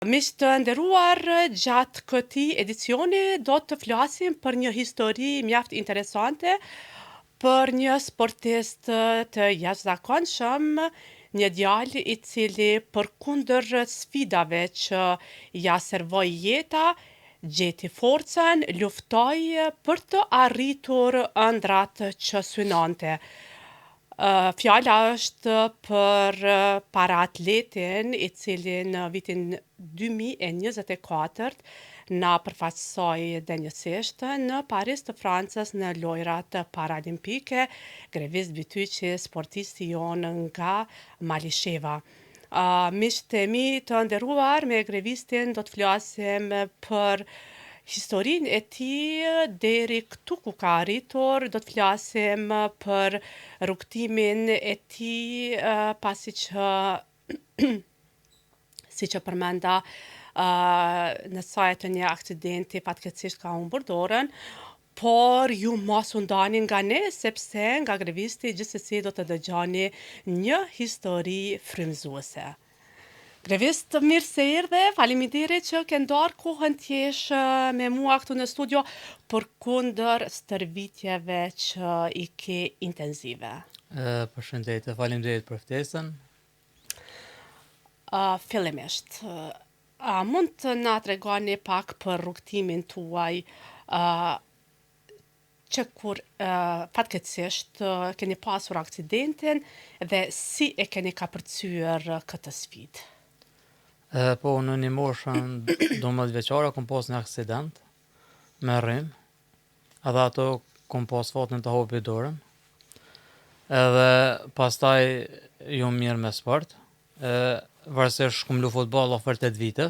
Miq të nderuar, gjatë këtij edicioni do të flasim për një histori mjaft interesante për një sportist të jashtëzakonshëm, një djalë i cili përkundër sfidave që ja servoi jeta, gjeti forcën, luftoi për të arritur ëndrat që synonte. Fjala është për paraatletin i cili në vitin 2024 na përfaqësoi denjësisht në Paris të Francës në lojrat paralimpike, Grevis Bytyqi, sportisti jonë nga Malisheva. Miqtë e mi të nderuar, me Grevistin do të flasim për historinë e tij deri këtu ku ka arritur, do të flasim për rrugtimin e tij pasi që siç e përmenda në sajt të një aksidenti fatkeqësisht ka humbur dorën, por ju mos u ndani nga ne, sepse nga Grevisti gjithsesi do të dëgjoni një histori frymëzuese. Grevist, mirë se erdhe, faleminderit që ke ndarë kohën t'jesh me mua këtu në studio përkundër stërvitjeve që i ke intenzive. Përshëndetje, faleminderit për ftesën. Fillimisht, mund të na tregoni pak për rrugtimin tuaj që kur fatkeqësisht keni pasur aksidentin dhe si e keni kapërcyer këtë sfidë? Po, në një moshën 12 vjeçare kom pas një aksident me rrym, edhe ato kom pas fatin të hopi dorën, edhe pastaj ju mirë me sport, varësisht kom lu futboll ofër 8 vite,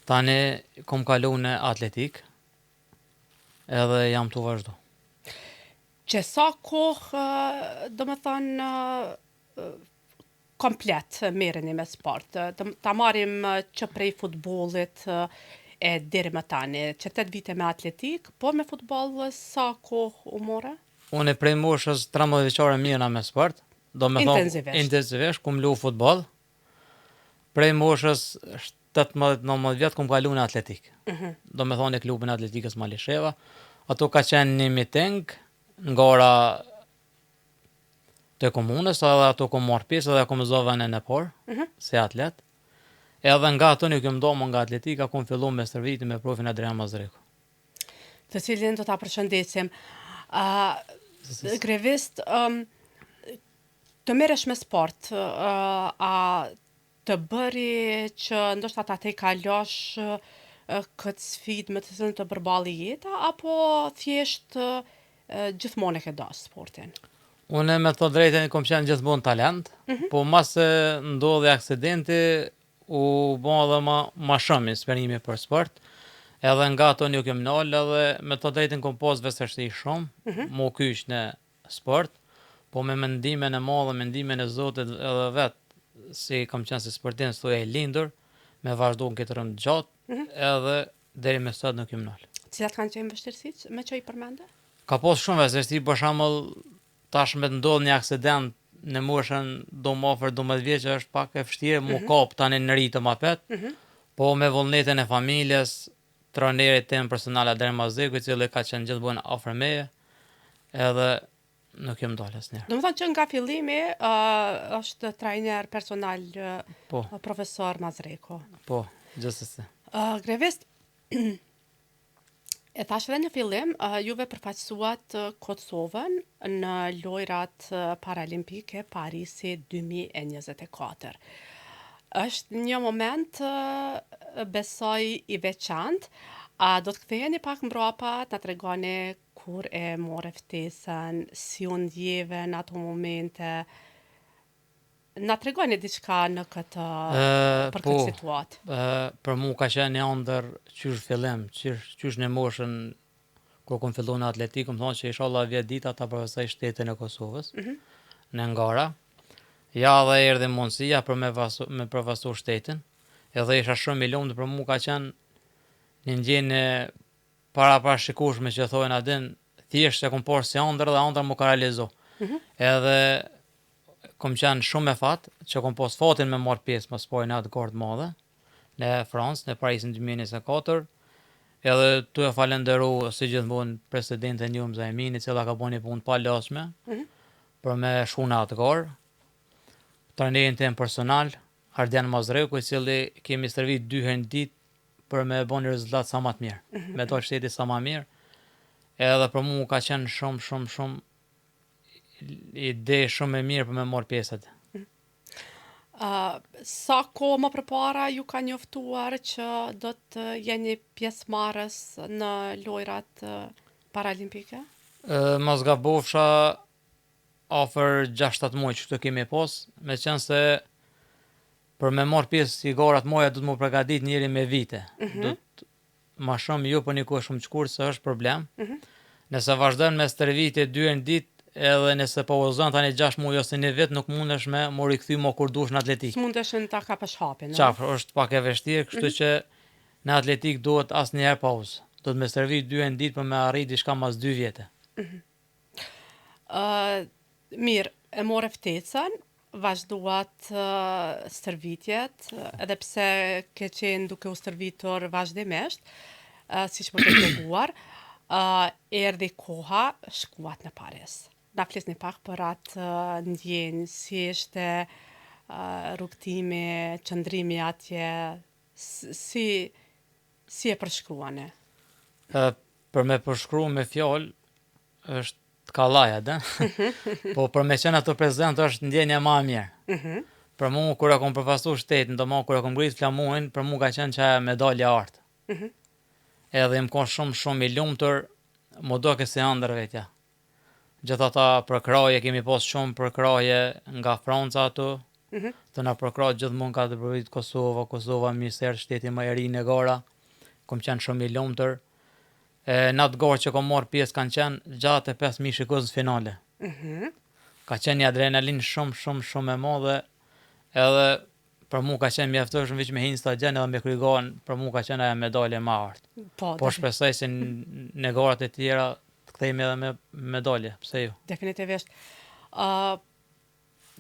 tani kom kalu në atletik, edhe jam të vazhdu. Që sa kohë, do më thonë, komplet merreni me sport. Ta marrim që prej futbollit e deri më tani, që 8 vite me atletik, po me futboll sa kohë u more? Unë prej moshës 13 vjeçare mirëna me sport, do me thonë intensivisht, kum lu futboll. Prej moshës 18-19 vjet kum kalu në atletik. Do me thonë e klubin atletikës Malisheva. Ato ka qenë një miting nga ora të komunës, edhe ato kom marrë pjesë edhe kom zë vënën e parë, si atlet. Edhe nga ato një kem ndomë nga atletika, kom fillu me stërviti me profin Adrian Mazreku. Të cilin do ta përshëndesim. Grevist, të merresh me sport, a të bëri që ndoshta ta te kalosh këtë sfidë me të cilën të përballi jeta, apo thjesht gjithmonë e ke dashur sportin? Unë me të drejtën kom qenë gjithmonë talent, po mas se ndodhi aksidenti, u bo edhe ma shumë inspirimi për sport, edhe nga ato një kem nalë, edhe me të drejtën kom pas vesërsi shumë, mu kysh në sport, po me mendimin e madhe, mendimin e Zotit edhe vetë, si kam qenë si sportin, së e lindur, me vazhdu në këtë rëmë gjatë, edhe deri me sot nuk kem nalë. Cilat kanë qenë vështirësit me që i përmende? Ka pas shumë vështirësi, për shembull, tash me të ndodh një aksident në moshën do më afër 12 vjeçë është pak e vështirë, mu kap tani në ritëm apet, po me vullnetin e familjes, trajnerit tim personal Adrian Mazreku, i cili ka qenë gjithmonë afër meje, edhe nuk jem dalë asnjëherë. Do të thonë që nga fillimi është trajner personal profesor Mazreku. Po, gjithsesi. Grevist, e thash edhe në fillim, juve përfaqësuat Kosovën në lojrat paralimpike Parisi 2024. Është një moment besoj i veçantë. A do të ktheheni pak mbrapa, ta tregoni kur e more ftesën, si u ndjeve në ato momente? Na tregoni diçka në këtë për këtë situatë. Për mu ka qenë një ëndër qysh fillim, qysh në moshën kur kom fillu në atletik, më thonë që inshallah 10 dita ta përvesoj shtetin e Kosovës, në Ngara. Ja dhe erdhi mundësia për me përvestu shtetin, edhe isha shumë i lumtur, për mu ka qenë një ndjenje parashikueshme që thonë adin, thjesht se kom parë si ëndër dhe ëndër mu ka realizu. Edhe kom qenë shumë me fat, që kom pas fatin me marrë pjesë më spoj në atë gardë madhe, në Francë, në Parisin 2024. Edhe tu e falenderu si gjithmonë presidentin Jum Zajmini, i cila ka bënë një punë pa lëshme për me shuna atë garë. Trajnerin tim personal, Ardian Mazreku, i cili kemi stërvit 2 herë në ditë për me bënë një rezultat sa më të mirë, me dalë shteti sa më mirë. Edhe për mu ka qenë shumë ide shumë e mirë për me marrë pjesët. Sa kohë më përpara ju ka njoftuar që do të jeni pjesëmarrës në lojrat paralimpike? Mos gabofsha afër 6-7 muaj që të kemi pas, me qenë se për me marrë pjesë i garat moja do të më përgatit njëri me vite. Do të ma shumë ju për një kohë shumë shkurtë se është problem. Nëse vazhdojnë me stërvitje 2 herë në ditë, edhe nëse po uzon tani 6 muaj ose një vit, nuk mundesh me më rikthy më kur dush në atletik. S'mundeshin ta kapësh hapin, Qafë, është pak e vështirë, kështu që në atletik duhet asnjëherë pauzë. Do të me stërvit 2 herë në ditë për me arrit diçka mas 2 vjetë. Mirë, e more ftecën, vazhduat stërvitjet, edhe pse ke qenë duke u stërvitur vazhdimisht, siç më ke treguar, erdhi koha, shkuat në Paris. Na flisni pak për atë ndjenjë, si ishte rrugtimi, qëndrimi atje, si e përshkruani? Për me përshkru me fjalë, është kallaja, da? Po për me qenë ato prezent është ndjenja ma mirë. Për mu, kur e kom përfasu shtetin, do ma kur e kom ngrit flamurin, për mu ka qenë që medalja artë. Edhe im ka shumë i lumtur, më do kësi andër vetja. Gjitha ta përkraje, kemi pas shumë përkraje nga Franca ato, të na përkrajë gjithmonë ka të përvit Kosova, Minister, shteti më i ri në gara, kom qenë shumë i lumtur. Në atë garë që kom marrë pjesë kanë qenë gjatë e 5.000 shikues në finale. Ka qenë një adrenalin shumë e madhe, edhe për mu ka qenë mjaftueshëm veç me hinë stadion edhe me krygohen, për mu ka qenë ajo medalje më artë. Po shpresoj se në garat e tjera të kthejmë edhe me medalje, pse jo? Definitivisht.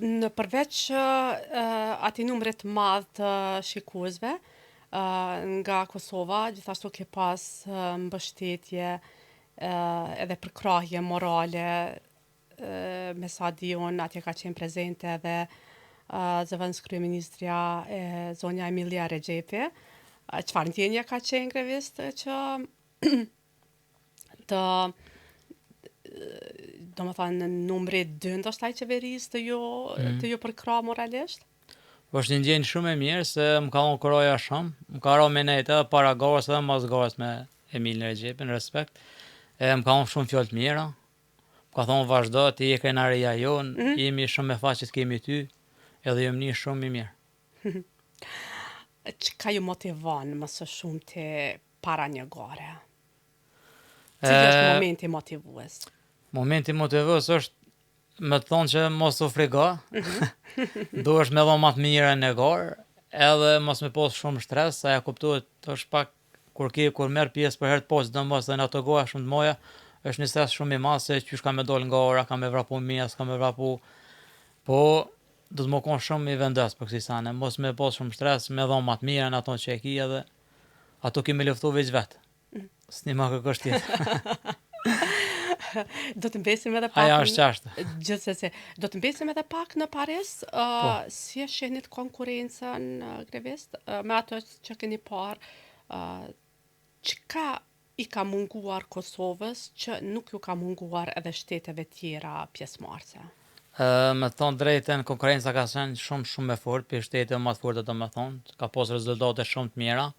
Në përveç atij numrit madh të shikuesve nga Kosova, gjithashtu ke pas mbështetje edhe përkrahje morale, me sa diun atje ka qenë prezente edhe zëvendës kryeministrja zonja Emilia Rexhepi. Çfarë ndjenje ka qenë grevist që do më thënë numri 2 ndoshta i qeverisë të ju përkrah moralisht? është një ndjenjë shumë e mirë, se më ka unë koroja shumë, më ka ro me nejtë edhe para garës edhe mas garës me Emilin Rexhepi, në respekt, më ka unë shumë fjallë të mira, më ka thonë vazhdo, ti je krenaria jonë, jemi shumë me faqet kemi ty, edhe jemi një shumë i mirë. Çka ju motivon më së shumti para një gare? Cili është momenti motivues? Momenti motivues është me të thonë që mos u frigo, duhesh me dhonë matë mire në garë, edhe mos me posë shumë stres, sa ja kuptuhet është pak kur merë pjesë për herë të posë, do mos dhe në ato goja shumë të moja, është një stres shumë i madh se qysh ka me dollë nga ora, ka me vrapu mija, s'ka me vrapu, po do të më konë shumë i vendes për kësi sane, mos me posë shumë stres, me dhonë matë mire në ato që e ki edhe, ato ki me luftu veç vetë, s'ni ma kërkësht tjetë. Do të mbesim edhe pak. Aja është qashtë. Gjithsesi, do të mbesim edhe pak në Paris, si e shenit konkurencën grevist, me ato që keni parë, çka i ka munguar Kosovës që nuk ju ka munguar edhe shteteve tjera pjesëmarrëse? Me thonë drejten, konkurenca ka qenë shumë e fortë, për shtete më të fortë do me thonë, ka pas rezultate shumë të mira,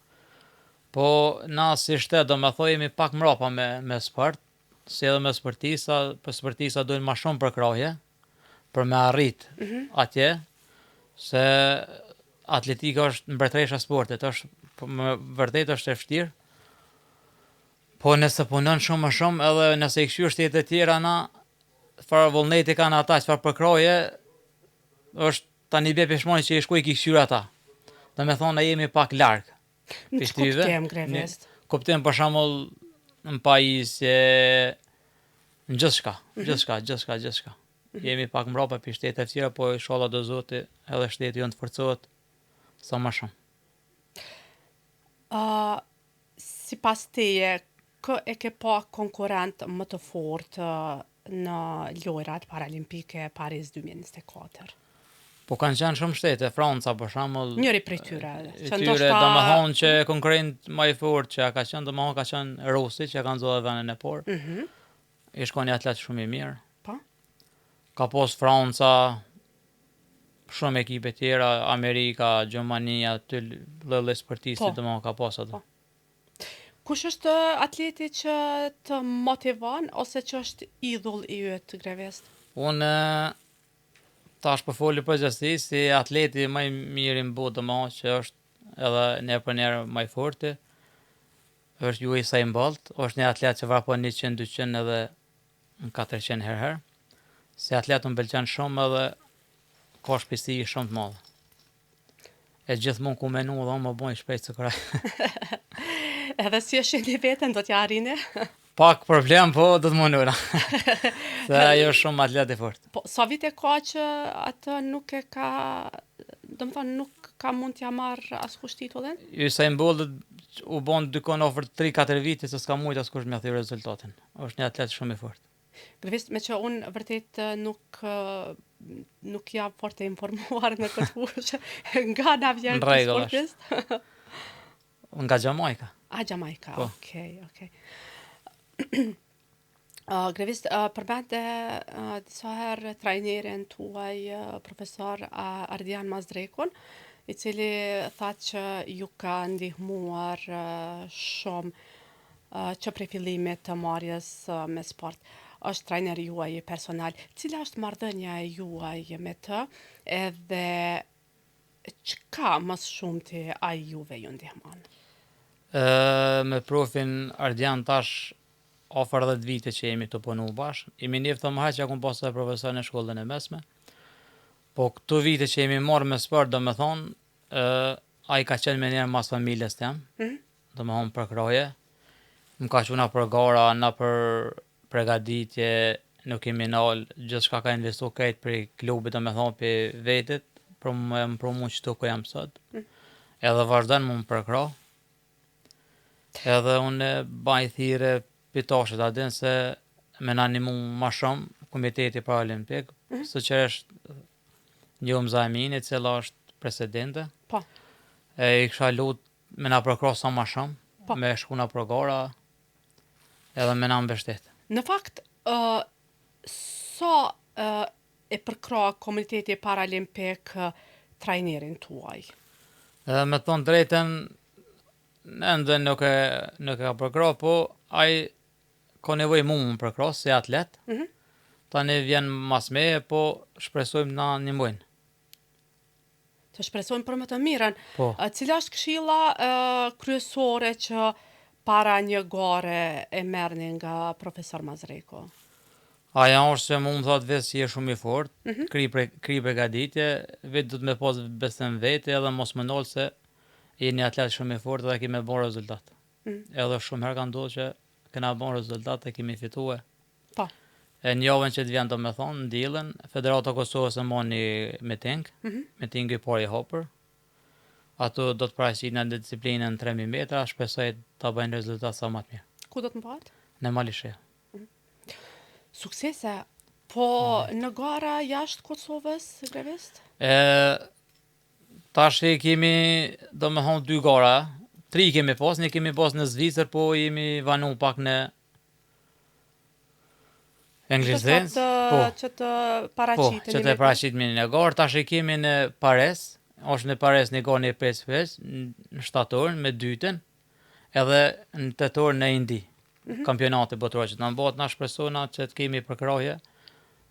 po na si shtet do me thonë jemi pak mrapa me sport, si edhe me sportisa, për sportisa dojnë ma shumë përkrahje, për me arrit atje, se atletika është mbretëresha sportit, është vërtet është e vështirë, po nëse punon shumë më shumë, edhe nëse i këshyr shtetet tjera na, farë vullneti kanë ata, që farë përkrahje, është tani be peshmoni që i shkuj ki këshyr ata. Do me thonë, jemi pak largë. Në që kuptem, grevist? Kuptem për shembull në pajisje, në gjithçka. Jemi pak mbrapa për shtetet tjera, po inshallah do Zoti edhe shteti jonë të forcohet sa më shumë. sipas teje, kë e ke pa konkurrent më të fortë në lojrat paralimpike Paris 2024? Po kanë qenë shumë shtete, Franca për shembull. Njëri prej tyre, që Tyre ndoshta domethënë që konkurrent më i fortë që ka qenë domethënë ka qenë Rusi që kanë zgjuar vendin e parë. I shkon një atlet shumë i mirë. Po. Ka pas Franca, shumë ekipe tjera, Amerika, Gjermania, të lloj sportisti Po. domethënë ka pas ato. Po. Kush është atleti që të motivon ose që është idhull i yt Grevest? Unë tash po foli për gjastësi si atleti më i mirë në botë domethënë që është edhe ne për njerë më i fortë. Është Usain Bolt, është një atlet që vrapon 100, 200 edhe 400 herë. Si atlet më pëlqen shumë edhe ka shpejtësi shumë të madhe. E gjithmonë ku menu dhe më bën shpejt se kraj. Edhe si e shihni veten do t'ja arrini? Pak problem, po do të mundura. Se ajo është shumë atlet i fortë. Po, sa vite ka që atë nuk e ka, domethënë nuk ka mund t'ja marr askush titullin? Usain Bolt u bën dykon ofër 3-4 vite se s'ka mujt askush me thirr rezultatin. Është një atlet shumë i fortë. Grevist, me që unë vërtet nuk jam fort e informuar në këtë fushë, nga na vjen Në ky rregull është. sportist. Nga Jamajka. Jamajka, Po. okej. Grevist, përmende disa herë trajnerin tuaj, profesor Ardian Mazdrekun, i cili tha që ju ka ndihmuar shumë që prej fillimit të marrjes me sport. Është trajner juaj personal. Cila është marrëdhënia e juaj me të, edhe çka më shumë ti ai juve ju ndihmon? Me profin Ardian tash afër 10 vite që jemi të punu bashkë. Jemi njëftë të më haqë që akun pasë profesor në shkollën e mesme. Po këto vite që jemi marrë me sport, do me thonë, a i ka qenë me njerë mas familjes të jam, do me thonë për kraje. Më ka quna për gara, na për pregaditje, nuk kemi nalë, gjithë shka ka investu krejt për klubit, do me thonë për vetit, për më promu qëtu ku jam sot. Edhe vazhdan më përkra. Edhe unë baj thire pitashet adin se me në animu ma shumë Komiteti Paralimpik, së që është një Zamini, cila është presidente. Po. E i kësha lut me na përkra sa ma shumë, Po. me shkuna për gara, edhe me na mbështet. Në fakt, sa e përkra Komiteti Paralimpik trajnerin tuaj? Edhe me thonë drejten, ende nuk e ka përkra, po ai ka nevoj mu më përkra si atlet. Tani vjen mas me, po shpresojmë na një mujnë. Të shpresojmë për më të mirën. Po. Cila është këshilla kryesore që para një gare e merrni nga profesor Mazreko? Aja është që mu më thotë vetë si je shumë i fort, kri pregaditje, vetë du të me pas besim vete edhe mos më nolë se je një atlet shumë i fort dhe kemi bon rezultat. Edhe shumë herë ka ndodhur që kena bon rezultat e kemi fitue. Po. E një javën që të vjen të me thonë, në dilën, Federata Kosovës e mon një miting, miting i parë i hopër. Ato do të paraqiten në disiplinën 3000 metra, shpresoj ta bëjnë rezultat sa më të mirë. Ku do të mbahet? Në Malishe. Suksese. Po në gara jashtë Kosovës, Grevist? Tash e kemi, do me thonë, 2 gara, 3 kemi pas, një kemi pas në Zvicër, po jemi vanu pak në Englezens. Që të paraqiteni. Po, që të paraqitemi në garë, tash e kemi në Pares, është në Pares një garë një 5-5, në shtatorën me dytën, edhe në tetorën në Indi, kampionati botëror që të nëmbat, na shpresona që të kemi përkraje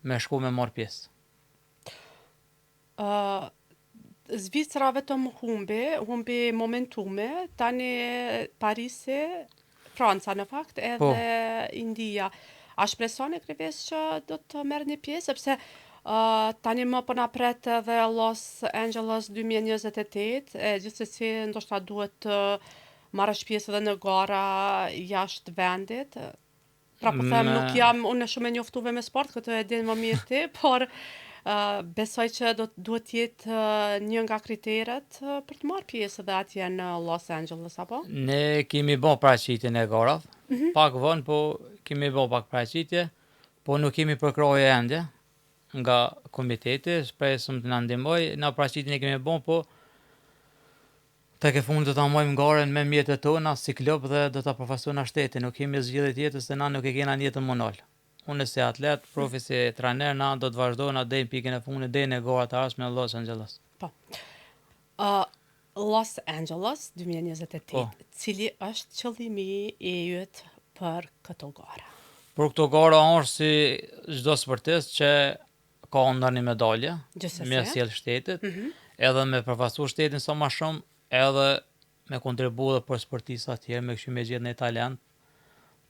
me shku me marrë pjesë. Zvicra vetëm humbi momentume, tani Parisi, Franca në fakt, edhe India. A shpresoni Grevest që do të merr një pjesë, sepse tani më po na pret edhe Los Angeles 2028, e gjithsesi ndoshta duhet të marrësh pjesë edhe në gara jashtë vendit. Pra po them, nuk jam unë shumë e njoftuar me sport, këtë e din më mirë ti, por Besoj që duhet jetë një nga kriteret për të marrë pjesë edhe atje në Los Angeles, apo? Ne kemi bo paraqitjen e garave, pak vonë, po kemi bo pak paraqitje, po nuk kemi përkroje ende nga komiteti, shpresëm të na ndihmoj, na paraqitjen e kemi bo, po tek e fundit do ta marrim garen me mjetet tona si klub dhe do ta përfaqësojmë shtetin, nuk kemi zgjidhje tjetër se na nuk e kena jetën monol. Unë si atlet, profi si trajner, na do të vazhdojmë deri në pikën e fundit, deri në garat e ardhshme në Los Angeles. Po. Los Angeles 2028, Po. cili është qëllimi i yt për këto gara? Për këto gara është si çdo sportist që ka ndonjë medalje, Gjithsesi. me sjell shtetit, edhe me përfaqësu shtetin sa më shumë, edhe me kontribu dhe për sportistat tjerë, me kështu me gjetë një talent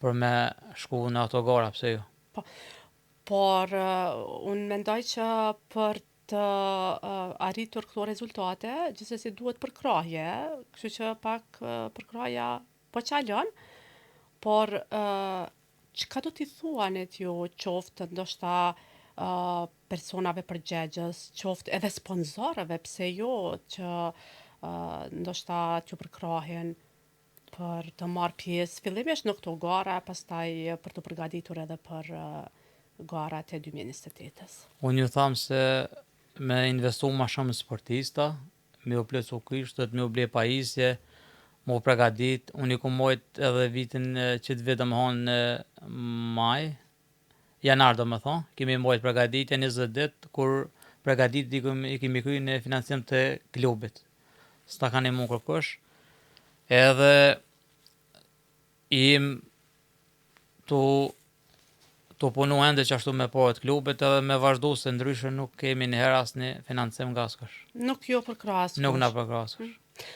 për me shku në ato gara, pse jo. Por unë mendoj që për të arritur këto rezultate, gjithsesi duhet përkrahje, kështu që pak përkrahja po qalon, por çka do t'i thuanit ju, qoftë ndoshta personave përgjegjës, qoftë edhe sponsorëve, pse jo, që ndoshta t'ju përkrahin për të marrë pjesë fillimisht në këto gara, pastaj për të përgatitur edhe për garat e 2028-s. Unë ju tham se me investu ma shumë në sportista, me u plëcu krishtet, me u ble pajisje, me u pregadit, unë i ku mojt edhe vitin që të vetëm hanë në maj, janar do me thonë, kemi mojt pregaditje 20 dit, kur pregadit i kemi kry në financim të klubit. S'ta ka një mund kërkush, edhe im të punu ende që ashtu me porët klubit edhe me vazhdu se ndryshe nuk kemi njëherë asë një financim nga askush. Nuk jo përkrahas. Nuk na përkrah askush.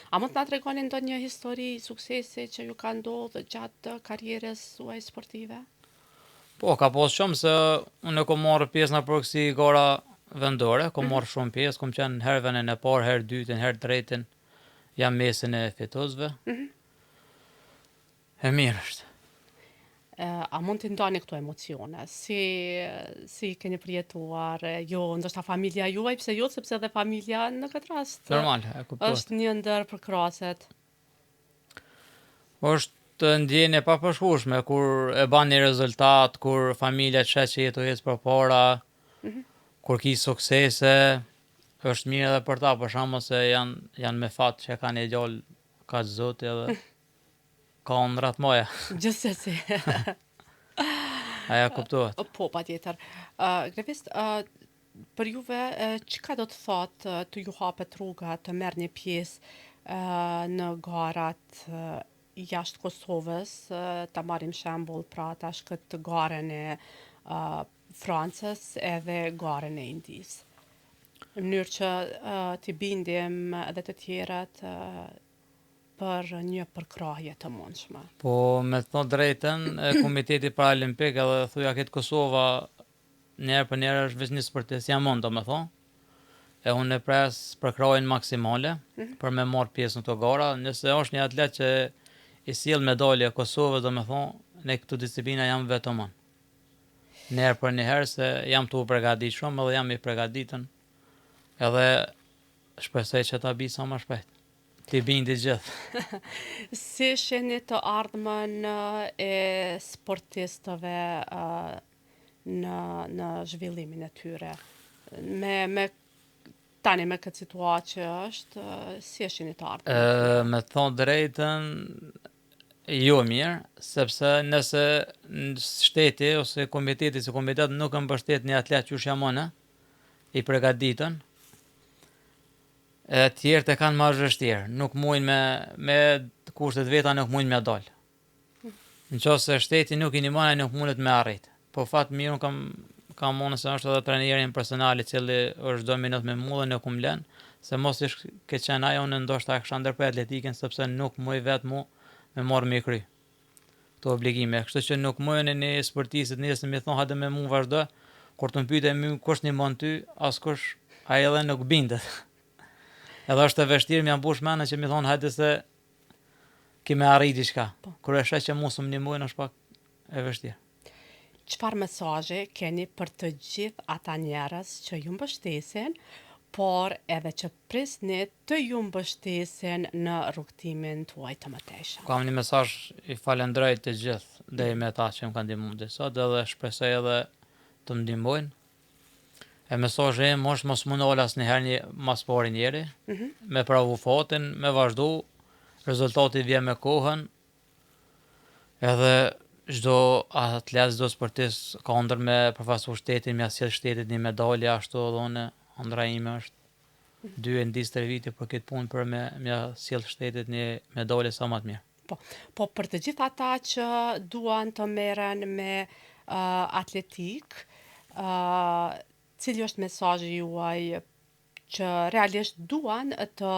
A mund të na tregoni ndonjë histori suksesi që ju ka ndodhur gjatë karrierës suaj sportive? Po, ka pas shumë se unë kom marrë pjesë në përkësi gara vendore, kom marrë shumë pjesë, kom qenë herë vendin e parë, herë dytin, herë tretin, jam mesin e fitosve. E mirë është. A mund të ndani këto emocione? Si keni përjetuar jo, ndoshta familja juaj, pse jo, sepse edhe familja në këtë rast Normal, e kuptohet. është një ndër përkrahaset. Është ndjenje pa përshkueshme kur e ban një rezultat, kur familja të shet që jetu jetë përpara, kur ki suksese, është mirë edhe për ta, për shkakun se janë me fat që kanë një djalë ka Zoti edhe ka ëndrat moja. Gjithsesi. Aja kuptohet. Po, patjetër. Grevist, për juve, çka do të thotë të ju hapet rruga të merrni pjesë në garat jashtë Kosovës, ta marrim shembull pra tash këtë garën e Francës edhe garën e Indisë. Në mënyrë që t'i bindim edhe të tjerat për një përkrahje të mundshme. Po, me të thonë drejten, Komiteti Paralimpik edhe thuja këtë Kosova njerë për njerë është veç një sportist, jam mund të me thonë. E unë e pres përkrahjen maksimale për me marrë pjesë në të gara. Nëse është një atlet që i sjell medalje Kosovës, do me thonë, në këtu disiplina jam vetëm unë. Njerë për njerë se jam të u pregadit shumë edhe jam i pregaditën. Edhe shpresoj që ta bi sa më shpejt. Ti bindi gjithë. Si shihni të ardhmen e sportistëve në zhvillimin e tyre? Tani me këtë situatë që është, si e shihni të ardhmen? Me thonë drejtën, jo mirë, sepse nëse shteti ose komiteti si komitet nuk e mbështet një atlet që jam unë, i pregaditën, e tjerë të kanë marrë vështirë, nuk mujnë me kushtet veta nuk mujnë me dalë. Në qoftë se shteti nuk i ndihmon, ai nuk mundet me arrit. Po fat mirë unë kam mundë se është edhe trajnerin personal i cili është çdo minutë me mua dhe nuk më lën, se mos ish ke qenë ajo unë ndoshta kisha ndërprer atletikën sepse nuk muj vetë mu me marrë me kry. Këto obligime, kështu që nuk mujnë një sportistit nesër më thon hajde me mua vazhdo, kur të më pyeten më kush ndihmon ty, askush ai edhe nuk bindet. Edhe është e vështirë më mbush mendën që më thon hajde se kime arrit diçka. Kur e sheh që mos më ndihmojnë është pak e vështirë. çfarë mesazhe keni për të gjithë ata njerëz që ju mbështesin, por edhe që prisni të ju mbështesin në rrugtimin tuaj të mëtejshëm? Kam një mesazh i falenderoj të gjithë deri me ata që më kanë ndihmuar deri sot edhe shpresoj edhe të më ndihmojnë. E mesazhi im është mos më nol asnjëherë një mas pari njeri, me provu fatin, me vazhdu, rezultati vjen me kohën, edhe çdo atlet, çdo sportist ka ëndër me përfaqësu shtetin, me sjell shtetit një medalje ashtu edhe unë, ëndra ime është 2 vite për këtë punë për me sjell shtetit një medalje sa më të mirë. Po për të gjithë ata që duan të merren me atletik, cili është mesazhi juaj që realisht duan të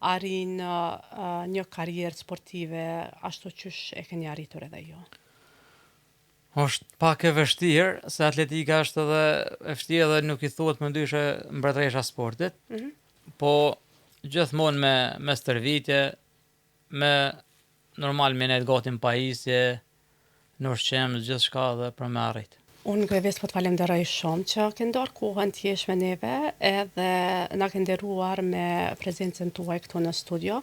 arrijnë një karrierë sportive ashtu qysh e keni arritur edhe ju? Është pak e vështirë, se atletika është edhe e vështirë dhe nuk i thuhet më ndryshe mbretëresha e sportit, po gjithmonë me stërvitje, me normal me nejt gati në pajisje, në ushqim, gjithçka dhe për me arrit. Unë Greves po të falenderoj shumë që ke ndarë kohën t'jesh me neve edhe na ke nderuar me prezencën tuaj këtu në studio.